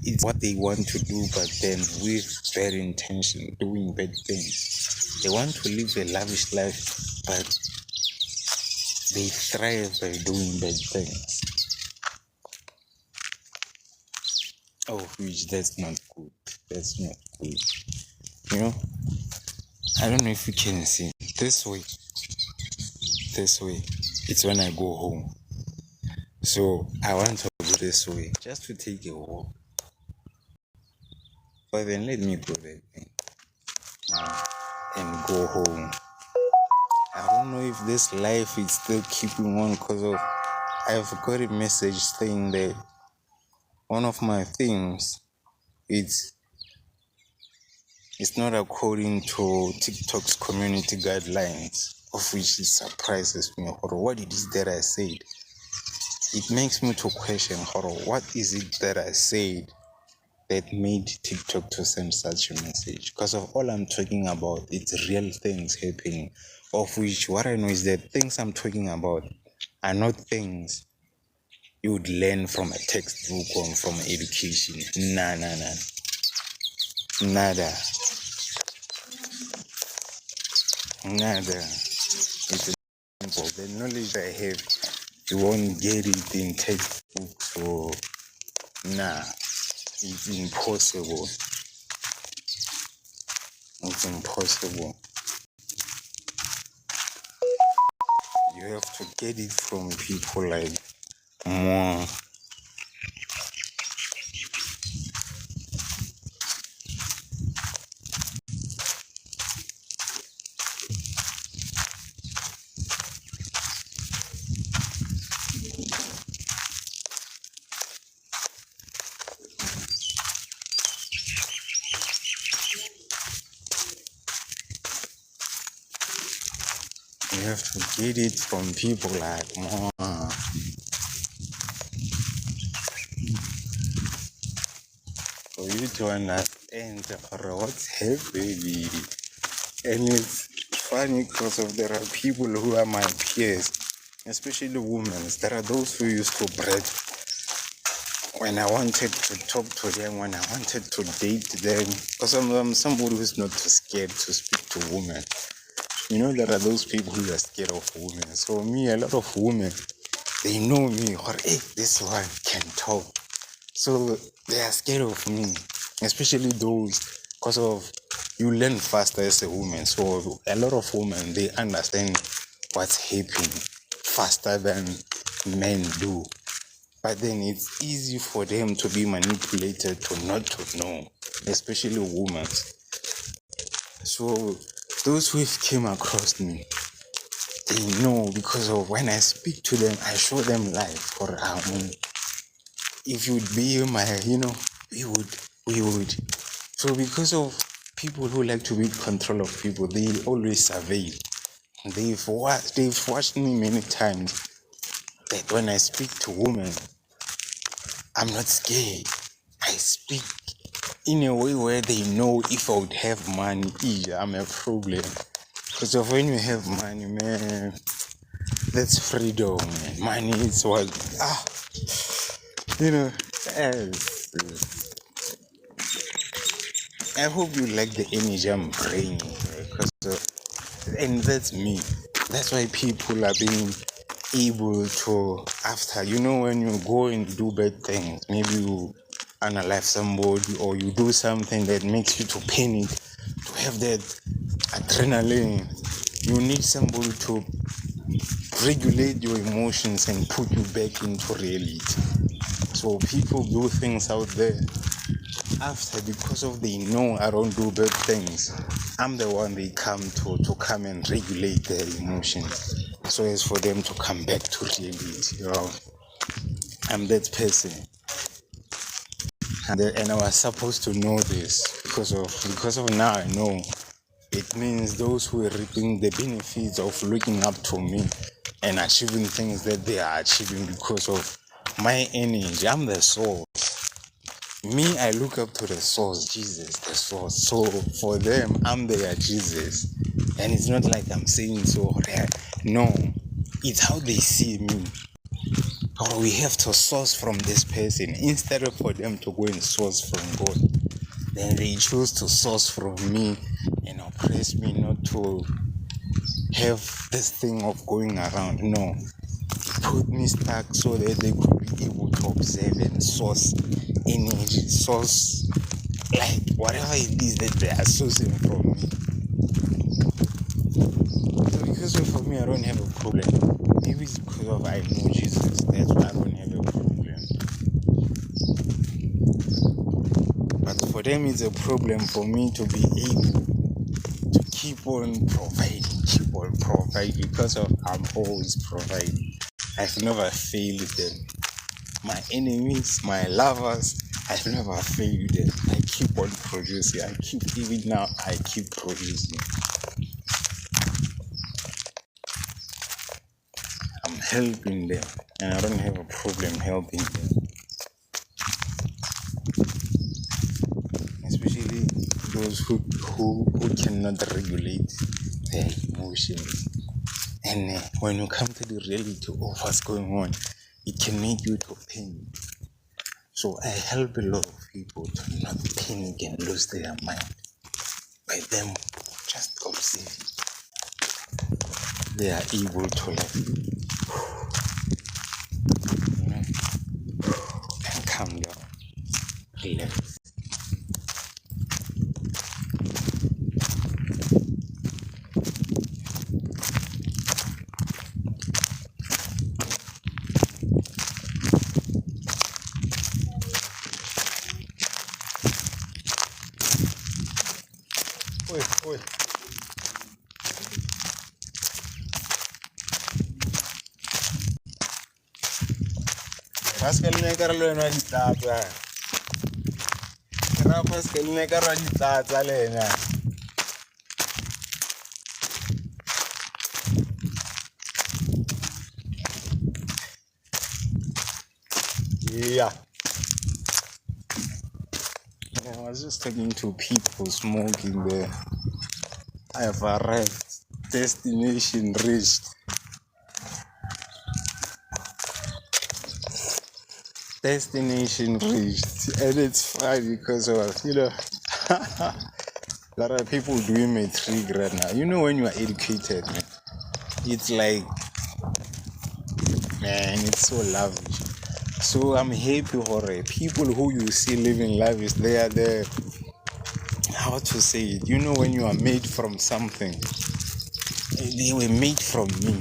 It's what they want to do, but then with bad intention, doing bad things. They want to live a lavish life, but they thrive by doing bad things. Oh, which that's not good. That's not good. I don't know if you can see. This way, it's when I go home. So I want to go this way, just to take a walk. But then let me go that way and go home. I don't know if this life is still keeping on because of I've got a message saying that one of my things it's not according to TikTok's community guidelines, of which it surprises me. Or what it is that I said. It makes me to question, what is it that I said that made TikTok to send such a message. Because of all I'm talking about, it's real things happening. Of which what I know is that things I'm talking about are not things you would learn from a textbook or from education. Nah. Nada. It's simple. The knowledge I have, you won't get it in textbook. So, nah. It's impossible. It's impossible. You have to get it from people like more. You have to get it from people like more. For you to understand what's happening. And it's funny because of there are people who are my peers, especially women. There are those who used to brag when I wanted to talk to them, when I wanted to date them. Because I'm somebody who's not too scared to speak to women. You know, there are those people who are scared of women. So me, a lot of women, they know me, or hey, this one can talk. So they are scared of me, especially those, because of you learn faster as a woman. So a lot of women, they understand what's happening faster than men do. But then it's easy for them to be manipulated to not to know, especially women. So those who came across me, they know because of when I speak to them, I show them life. Or if you'd be my, we would. So because of people who like to be in control of people, they always survey. They've watched me many times that when I speak to women, I'm not scared. I speak in a way where they know if I would have money, I'm a problem. Because of when you have money, man, that's freedom, man. Money is what, yes. I hope you like the energy I'm bringing, and that's me. That's why people are being able to, after, when you go and do bad things, maybe you analyze somebody or you do something that makes you to panic, to have that adrenaline, you need somebody to regulate your emotions and put you back into reality. So people do things out there after, because of they know I don't do bad things, I'm the one they come to come and regulate their emotions so as for them to come back to reality. I'm that person. And I was supposed to know this because of now I know. It means those who are reaping the benefits of looking up to me and achieving things that they are achieving because of my energy. I'm the source. Me, I look up to the source, Jesus, the source. So for them, I'm their Jesus. And it's not like I'm saying so. No, it's how they see me. Or we have to source from this person instead of for them to go and source from God. Then they choose to source from me and oppress me, not to have this thing of going around. No, put me stuck so that they could be able to observe and source energy, source like whatever it is that they are sourcing from me. So because for me, I don't have a problem. Maybe it's because of I know Jesus. That's why I don't have a problem. But for them, it's a problem for me to be able to keep on providing because of I'm always providing. I've never failed them. My enemies, my lovers, I've never failed them. I keep on producing. Even now, I keep producing. I'm helping them, and I don't have a problem helping them. those who cannot regulate their emotions. And when you come to the reality of what's going on, it can make you to pain. So I help a lot of people to not panic and lose their mind by them just observing. They are able to and calm down, relax. Oi. Pascal ne ka re le wena ditlatsa. Ra Pascal ne ka ra ditlatsa le wena. Yeah. I was just talking to people smoking there. I have arrived. Destination reached. Destination reached. And it's fine because of, a lot of people doing my trick right now. You know when you are educated, man, it's like, man, it's so lovely. So I'm happy for people who you see living life is they are the, how to say it, you know when you are made from something, they were made from me.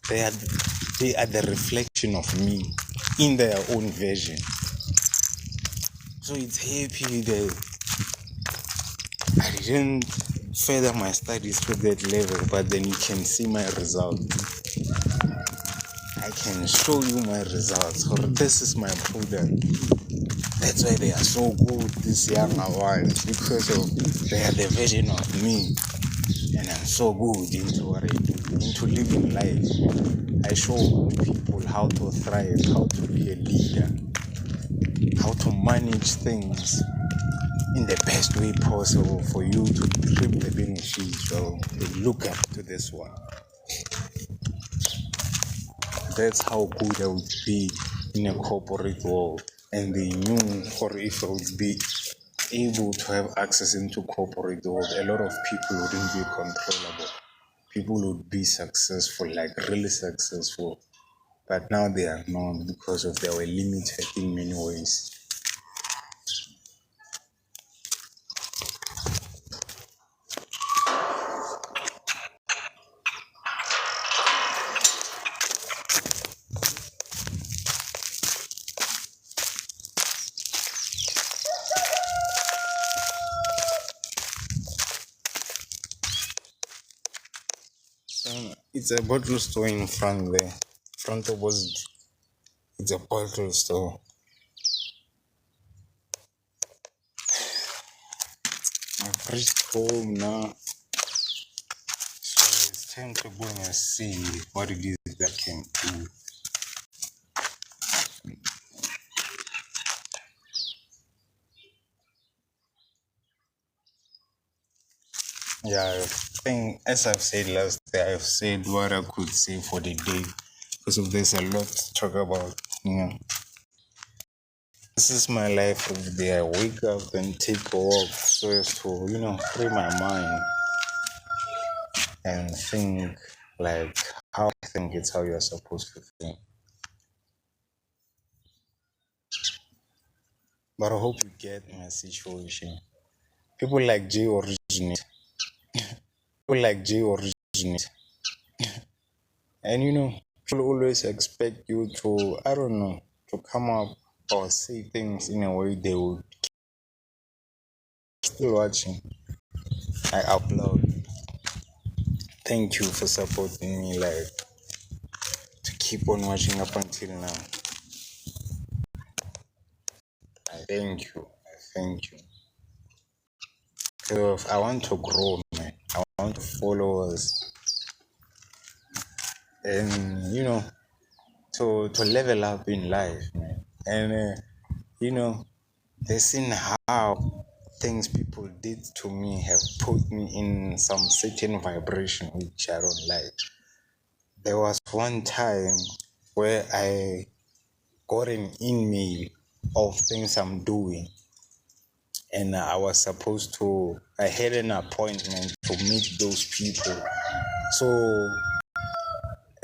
They are the reflection of me in their own version. So it's happy that I didn't further my studies to that level, but then you can see my results. I can show you my results. Or this is my product. That's why they are so good, these younger ones, because of they are the version of me. And I'm so good into what I do, into living life. I show people how to thrive, how to be a leader, how to manage things in the best way possible for you to reap the benefits. So they look up to this one. That's how good I would be in a corporate world. And they knew, or if I would be able to have access into corporate world, a lot of people wouldn't be controllable. People would be successful, like really successful. But now they are not because of they were limited in many ways. It's a bottle store in front there. Front opposite. It's a bottle store. I've reached home now. So it's time to go and see what it is that I can do. Yeah, I think as I've said last day, I've said what I could say for the day. Because of there's a lot to talk about, This is my life every day. I wake up and take a walk so as to, free my mind and think like how I think it's how you're supposed to think. But I hope you get my situation. People like J originate. People like J originate. And people always expect you to, I don't know, to come up or say things in a way they would still watching. I upload. Thank you for supporting me, like to keep on watching up until now. I thank you. Because I want to grow, man. I want to follow us and to level up in life, man. And they've seen how things people did to me have put me in some certain vibration which I don't like. There was one time where I got an email of things I'm doing, and I had an appointment to meet those people. So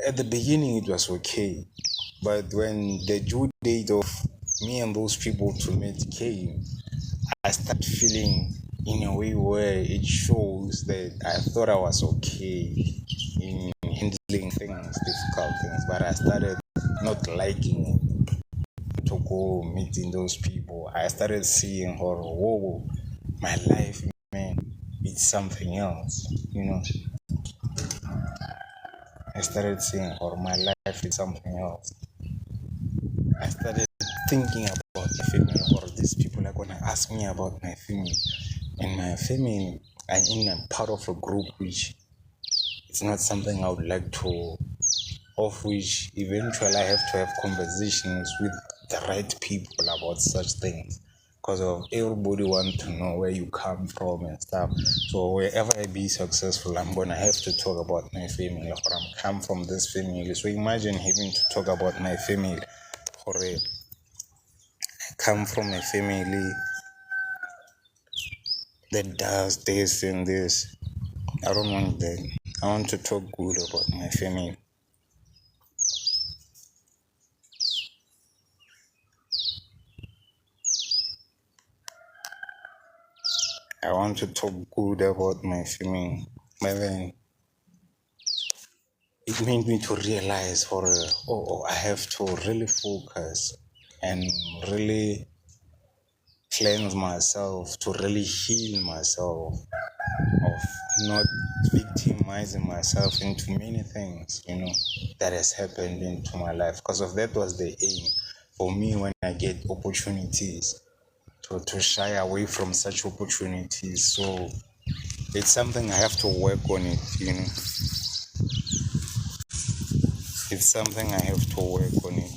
at the beginning it was okay, but when the due date of me and those people to meet came, I started feeling in a way where it shows that I thought I was okay in handling things, difficult things, but I started not liking it to go meeting those people. I started seeing horror. Whoa, my life, man, it's something else, I started seeing horror. My life is something else. I started thinking about the family, or these people are gonna ask me about my family. And my family, I'm in a part of a group which it's not something I would like to, of which eventually I have to have conversations with the right people about such things. Because of everybody want to know where you come from and stuff. So wherever I be successful, I'm gonna have to talk about my family, or I'm come from this family. So imagine having to talk about my family, or I come from a family that does this and this. I don't want that. I want to talk good about my family. I want to talk good about my family. But then it made me to realize I have to really focus and really cleanse myself, to really heal myself, of not victimizing myself into many things, that has happened into my life. Because of that was the aim for me when I get opportunities to shy away from such opportunities. So it's something I have to work on it. It's something I have to work on it.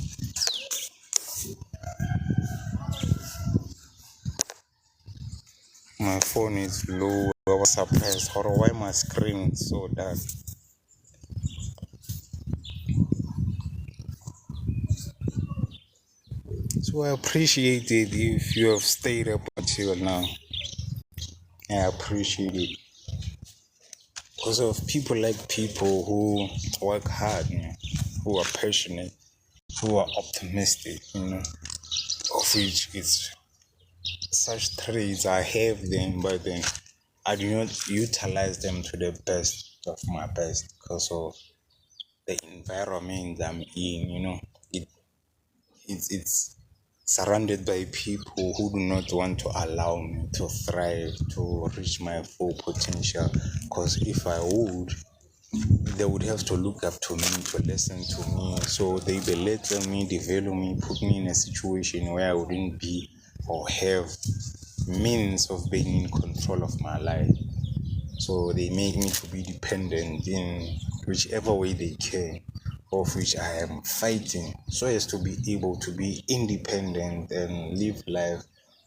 My phone is low. I was surprised. Why my screen is so dark? So I appreciate it if you have stayed up until now. I appreciate it. Because of people who work hard, who are passionate, who are optimistic, of which it's such traits. I have them, but then I do not utilize them to the best of my best because of the environment I'm in. It's surrounded by people who do not want to allow me to thrive, to reach my full potential. Because if I would, they would have to look up to me, to listen to me. So they belittle me, develop me, put me in a situation where I wouldn't be or have means of being in control of my life. So they make me to be dependent in whichever way they can, of which I am fighting so as to be able to be independent and live life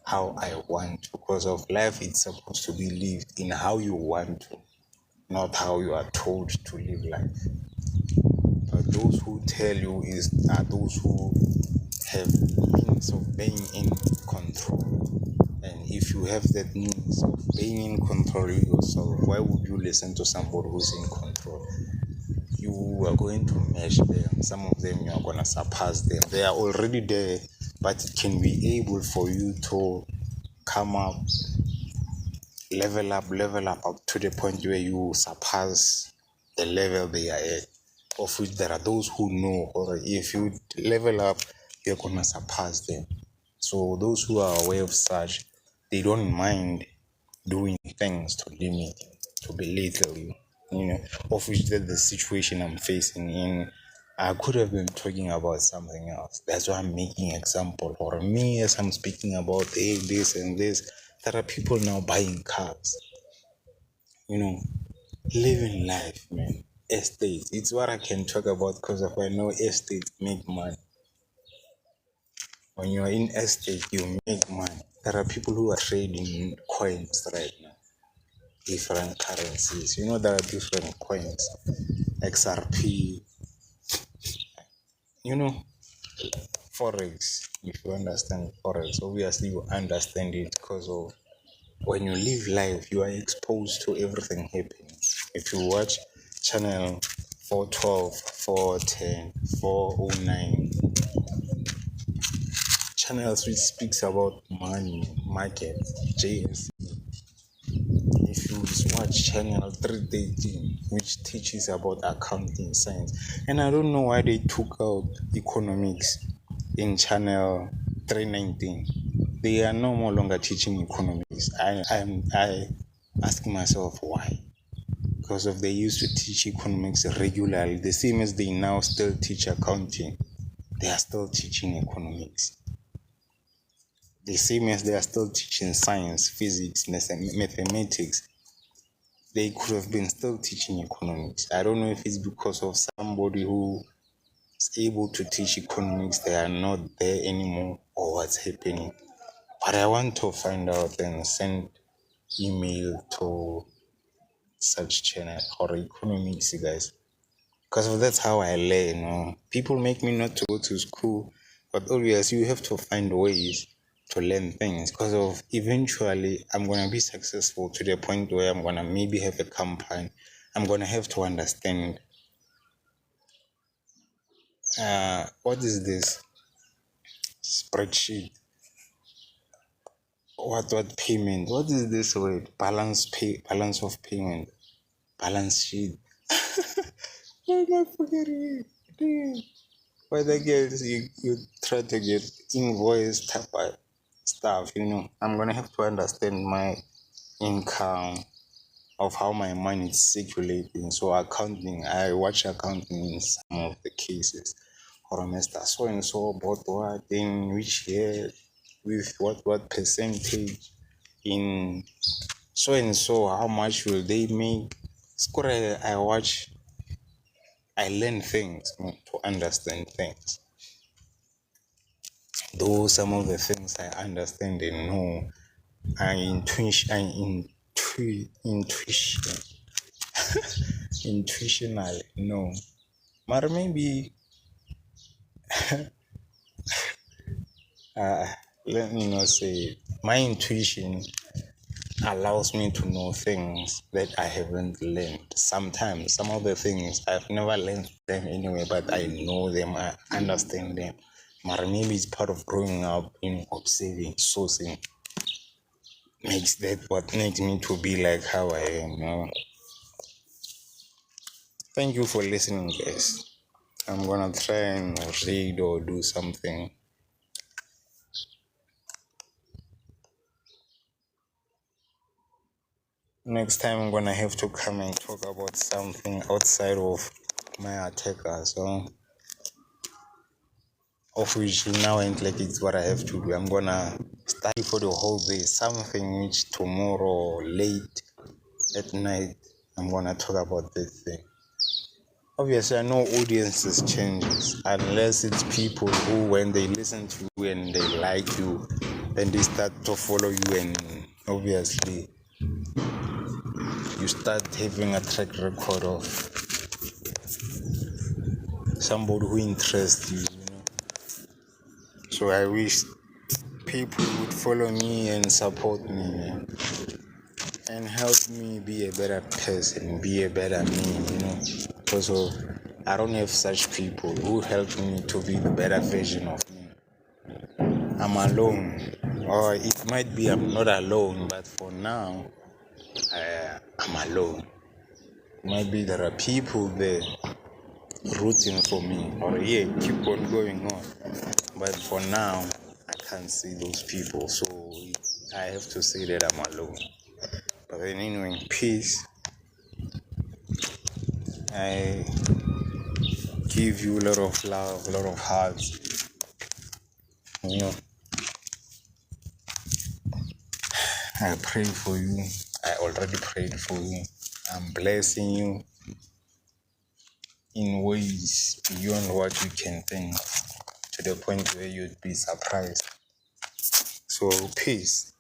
how I want. Because of life, it's supposed to be lived in how you want to, not how you are told to live life. But those who tell you are those who have means of being in control. And if you have that means of being in control yourself, why would you listen to somebody who's in control? You are going to match them. Some of them you are going to surpass them. They are already there, but it can be able for you to come up, level up to the point where you surpass the level they are at. Of which there are those who know, or if you level up, you're going to surpass them. So those who are aware of such, they don't mind doing things to limit, to belittle you, of which that's the situation I'm facing in. I could have been talking about something else. That's why I'm making example. For me, as I'm speaking about this and this, there are people now buying cars, living life, man. Estates. It's what I can talk about because of I know estates make money. When you're in estate, you make money. There are people who are trading coins right now, different currencies. There are different coins, XRP, Forex. If you understand Forex, obviously you understand it because of when you live life, you are exposed to everything happening. If you watch channel 412, 410, 409, channels which speaks about money, market, JS. If you watch channel 313, which teaches about accounting science, and I don't know why they took out economics in channel 319. They are no more longer teaching economics. I ask myself why. Because of they used to teach economics regularly, the same as they now still teach accounting. They are still teaching economics. The same as they are still teaching science, physics, mathematics. They could have been still teaching economics. I don't know if it's because of somebody who is able to teach economics, they are not there anymore, or what's happening. But I want to find out and send email to such channel or economics guys. Because that's how I learn. People make me not to go to school, but obviously you have to find ways to learn things. Because of eventually I'm gonna be successful to the point where I'm gonna maybe have a company. I'm gonna have to understand. What is this spreadsheet? What payment? What is this word? Balance of payment, balance sheet. Why am I forgetting it? Damn. Why the girls you try to get invoice type of stuff, I'm gonna have to understand my income of how my money is circulating. So accounting, I watch accounting in some of the cases. Or Mr. So and so bought what in which year with what percentage in so and so, how much will they make? Score I watch, I learn things to understand things. Though some of the things I understand and know are intuitional, no. But maybe, let me not say it. My intuition allows me to know things that I haven't learned. Sometimes, some of the things I've never learned them anyway, but I know them, I understand them. But maybe it's part of growing up, observing, sourcing. Makes that what makes me to be like how I am. Thank you for listening, guys. I'm gonna try and read or do something. Next time I'm gonna have to come and talk about something outside of my attacker, so of which now ain't like it's what I have to do. I'm gonna study for the whole day, something which tomorrow late at night I'm gonna talk about that thing. Obviously, I know audiences changes unless it's people who, when they listen to you and they like you, then they start to follow you, and obviously you start having a track record of somebody who interests you. So I wish people would follow me and support me, and help me be a better person, be a better me, because I don't have such people who help me to be the better version of me. I'm alone, or it might be I'm not alone, but for now, I'm alone. Maybe there are people there rooting for me, or keep on going on. But for now, I can't see those people, so I have to say that I'm alone. But then anyway, peace. I give you a lot of love, a lot of hugs. I pray for you. I already prayed for you. I'm blessing you in ways beyond what you can think. to the point where you'd be surprised. So peace.